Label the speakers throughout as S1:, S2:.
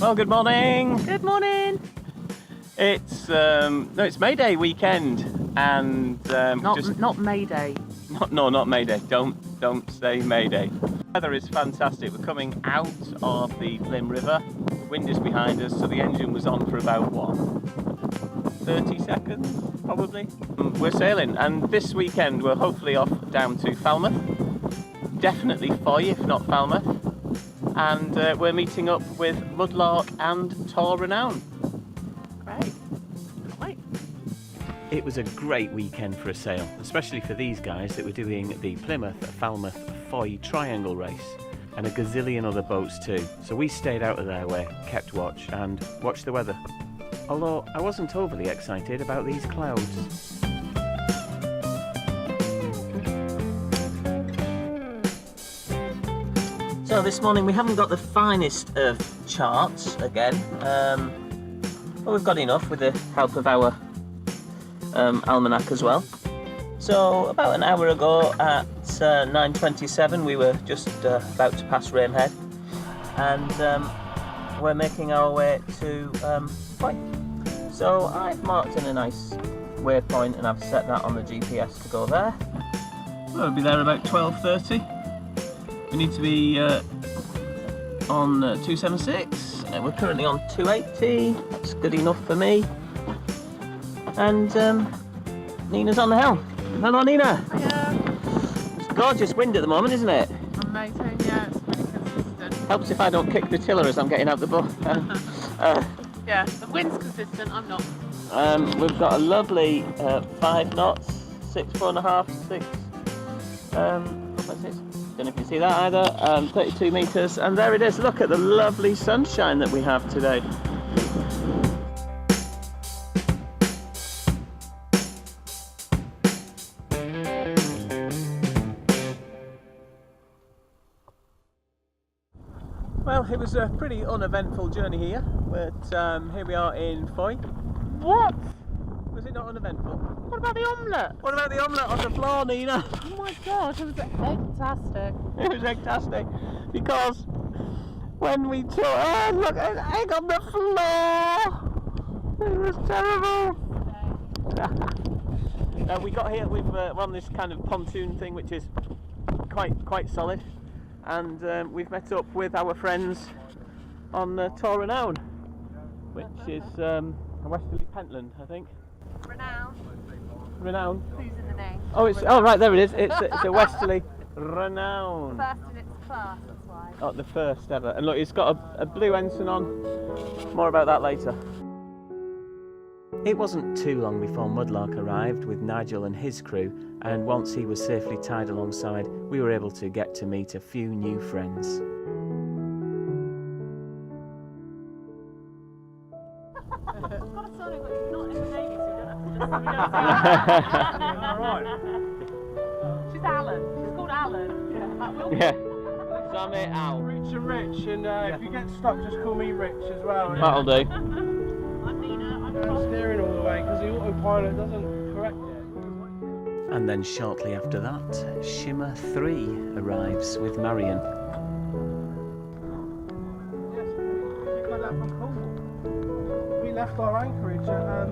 S1: Oh, good morning.
S2: Good morning.
S1: It's Mayday weekend, and
S2: Not Mayday.
S1: not Mayday. Don't say Mayday. The weather is fantastic. We're coming out of the Plymouth River. The wind is behind us, so the engine was on for about 30 seconds, probably. We're sailing, and this weekend we're hopefully off down to Falmouth. Definitely Fowey, if not Falmouth. And we're meeting up with Mudlark and Renown.
S2: Great. Wait.
S3: It was a great weekend for a sail, especially for these guys that were doing the Plymouth, Falmouth, Fowey triangle race, and a gazillion other boats too. So we stayed out of their way, kept watch, and watched the weather. Although I wasn't overly excited about these clouds.
S4: So this morning we haven't got the finest of charts again, but we've got enough with the help of our almanac as well. So about an hour ago at 9:27 we were just about to pass Rainhead, and we're making our way to Fowey. So I've marked in a nice waypoint and I've set that on the GPS to go there.
S1: We'll be there about 12:30. We need to be on 276.
S4: And we're currently on 280. That's good enough for me. And Nina's on the helm. Hello, Nina.
S2: Yeah.
S4: It's gorgeous wind at the moment, isn't it?
S2: Amazing. Yeah, it's really consistent.
S4: Helps if I don't kick the tiller as I'm getting out the boat.
S2: Yeah, the wind's consistent. I'm not.
S4: We've got a lovely 5 knots, 4.5, 6. 4.6. Don't know if you can see that either. 32 metres, and there it is. Look at the lovely sunshine that we have today.
S1: Well, it was a pretty uneventful journey here, but here we are in Fowey.
S2: What?
S1: Was it not uneventful?
S2: What about the omelette?
S1: What about the omelette on the floor, Nina?
S2: Oh my gosh, it was fantastic.
S1: It was fantastic because when we took, oh look, an egg on the floor! It was terrible. We got here, we're on this kind of pontoon thing which is quite solid, and we've met up with our friends on Renown, which is a westerly Pentland, I think. Renown.
S2: Who's in the name?
S1: Oh, right, there it is. It's a westerly Renown.
S2: First in its class, that's why.
S1: Oh, the first ever. And look, it's got a blue ensign on. More about that later.
S3: It wasn't too long before Mudlark arrived with Nigel and his crew, and once he was safely tied alongside, we were able to get to meet a few new friends.
S2: She's Alan. She's called Alan.
S1: Yeah. So I'm here, Al.
S5: Rich and Rich, and if you get stuck, just call me Rich as well.
S1: That'll do.
S2: I'm Nina. I'm
S5: Steering all the way because the autopilot doesn't correct it.
S3: And then shortly after that, Shimmer 3 arrives with Marion.
S5: Yes, we got that from Cornwall. We left our anchorage at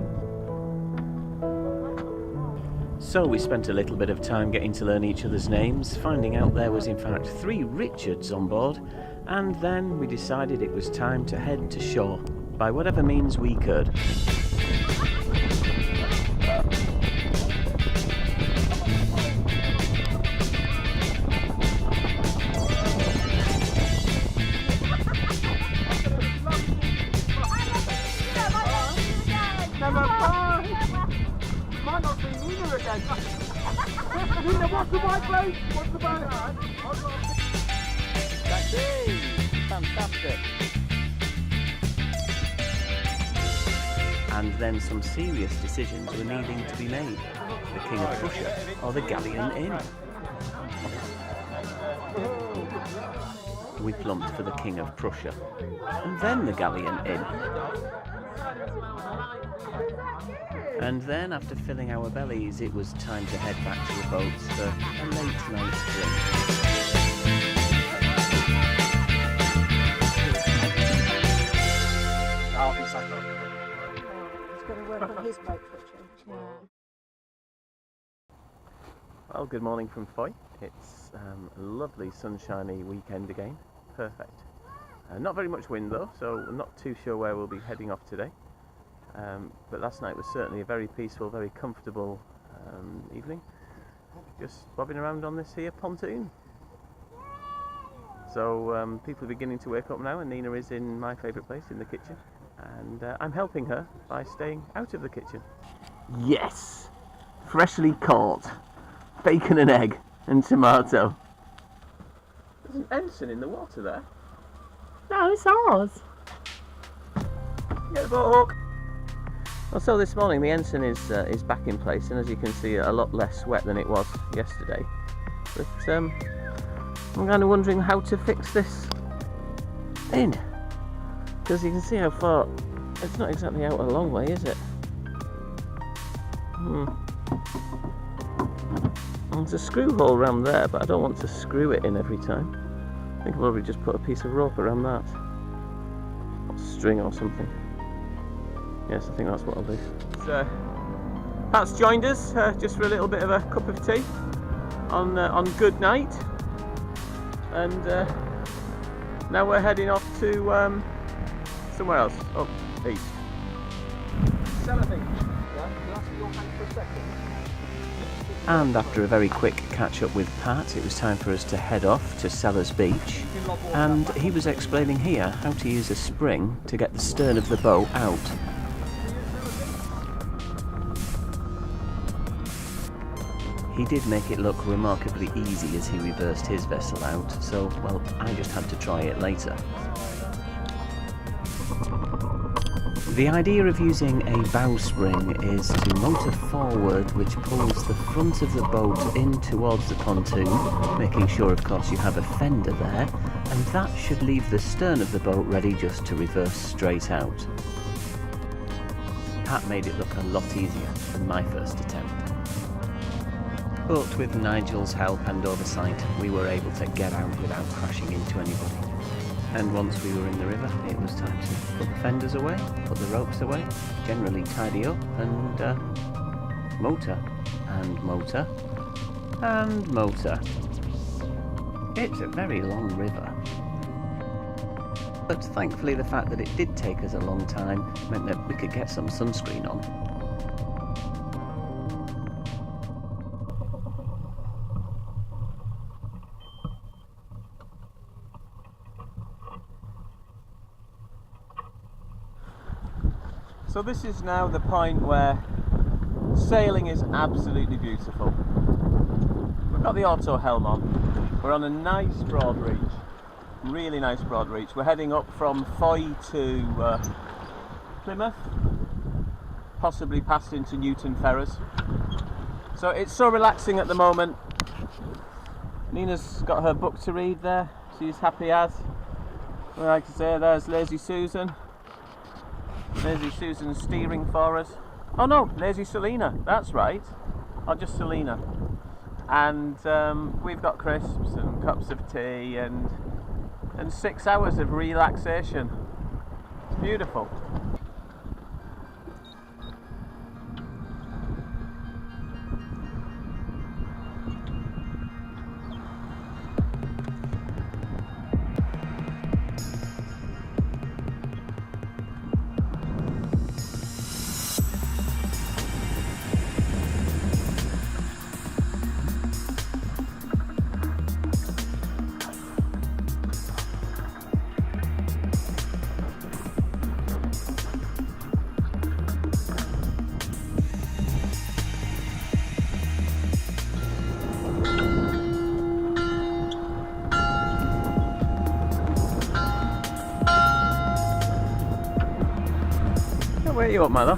S3: So we spent a little bit of time getting to learn each other's names, finding out there was in fact 3 Richards on board, and then we decided it was time to head to shore, by whatever means we could.
S5: might not see Nina again. Nina, what's the white place? What's the banner?
S1: That's it. Fantastic.
S3: And then some serious decisions were needing to be made. The King of Prussia or the Galleon Inn? We plumped for the King of Prussia, and then the Galleon Inn. And then, after filling our bellies, it was time to head back to the boats for a late night's drink.
S5: pack up.
S6: He's got to work on his boat for a change. Yeah.
S3: Well, good morning from Fowey. It's a lovely sunshiny weekend again. Perfect. Not very much wind though, so I'm not too sure where we'll be heading off today. But last night was certainly a very peaceful, very comfortable evening. Just bobbing around on this here pontoon. So people are beginning to wake up now, and Nina is in my favourite place, in the kitchen. And I'm helping her by staying out of the kitchen.
S4: Yes! Freshly caught. Bacon and egg and tomato.
S3: There's an ensign in the water there.
S2: No, it's ours.
S4: Get the boat hook! Well, so this morning the ensign is back in place, and as you can see, a lot less wet than it was yesterday. But I'm kind of wondering how to fix this in, because you can see how far. It's not exactly out a long way, is it? There's a screw hole around there, but I don't want to screw it in every time. I think I'll probably just put a piece of rope around that, or string or something. Yes, I think that's what I'll do. So, Pat's joined us just for a little bit of a cup of tea on Goodknight, and now we're heading off to somewhere else, up east.
S5: Cellar Beach. Yeah, can I ask your hand for a second?
S3: And after a very quick catch up with Pat, it was time for us to head off to Sellers Beach. And he was explaining here how to use a spring to get the stern of the boat out. He did make it look remarkably easy as he reversed his vessel out, so, well, I just had to try it later. The idea of using a bowspring is to motor forward, which pulls the front of the boat in towards the pontoon, making sure of course you have a fender there, and that should leave the stern of the boat ready just to reverse straight out. Pat made it look a lot easier than my first attempt. But with Nigel's help and oversight, we were able to get out without crashing into anybody. And once we were in the river, it was time to put the fenders away, put the ropes away, generally tidy up, and motor, and motor, and motor. It's a very long river. But thankfully the fact that it did take us a long time meant that we could get some sunscreen on.
S1: So this is now the point where sailing is absolutely beautiful. We've got the auto helm on. We're on a nice broad reach, really nice broad reach. We're heading up from Fowey to Plymouth, possibly past into Newton Ferrers. So it's so relaxing at the moment. Nina's got her book to read there. She's happy as. I like to say, there's Lazy Susan. Lazy Susan's steering for us. Oh no, Lazy Selena, that's right. Or just Selena. And we've got crisps and cups of tea and 6 hours of relaxation. It's beautiful.
S4: Where are you up, Mother?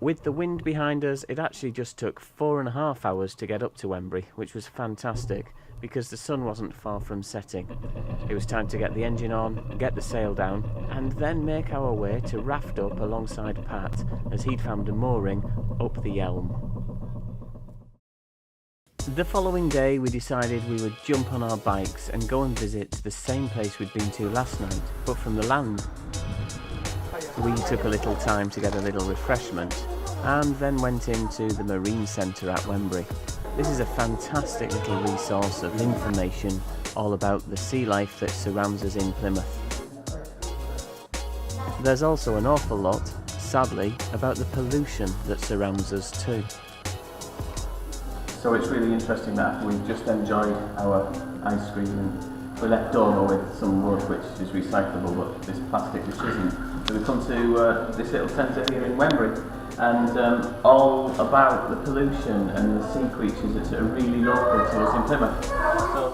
S3: With the wind behind us, it actually just took 4.5 hours to get up to Wembury, which was fantastic because the sun wasn't far from setting. It was time to get the engine on, get the sail down, and then make our way to raft up alongside Pat as he'd found a mooring up the Yelm. The following day we decided we would jump on our bikes and go and visit the same place we'd been to last night, but from the land. We took a little time to get a little refreshment and then went into the Marine Centre at Wembury. This is a fantastic little resource of information all about the sea life that surrounds us in Plymouth. There's also an awful lot, sadly, about the pollution that surrounds us too.
S1: So it's really interesting that we've just enjoyed our ice cream and we're left over with some wood which is recyclable but this plastic which isn't. So we come to this little centre here in Wembury and all about the pollution and the sea creatures that are really local to us in Plymouth. So,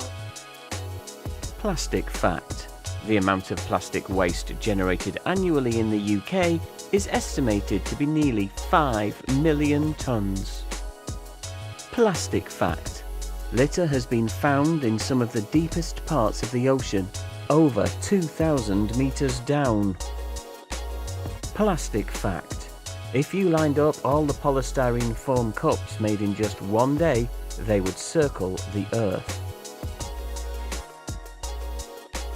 S3: plastic fact. The amount of plastic waste generated annually in the UK is estimated to be nearly 5 million tonnes. Plastic fact. Litter has been found in some of the deepest parts of the ocean, over 2,000 metres down. Plastic fact. If you lined up all the polystyrene foam cups made in just one day, they would circle the Earth.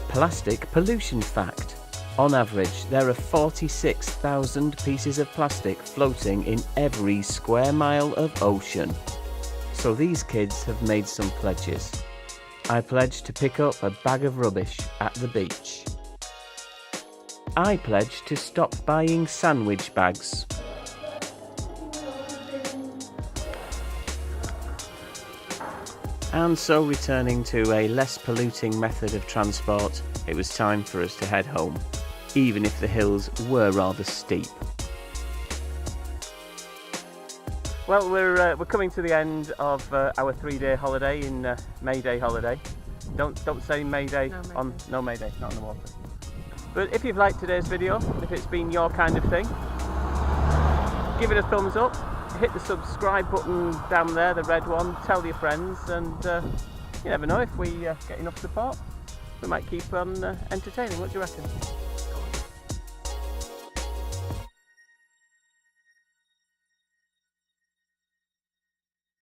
S3: Plastic pollution fact. On average, there are 46,000 pieces of plastic floating in every square mile of ocean. So these kids have made some pledges. I pledge to pick up a bag of rubbish at the beach. I pledge to stop buying sandwich bags. And so, returning to a less polluting method of transport, it was time for us to head home, even if the hills were rather steep.
S1: well, we're coming to the end of our 3-day holiday in Mayday holiday. Don't say Mayday no Mayday, not on the water. But if you've liked today's video, if it's been your kind of thing, give it a thumbs up, hit the subscribe button down there, the red one, tell your friends, and you never know, if we get enough support, we might keep on entertaining. What do you reckon?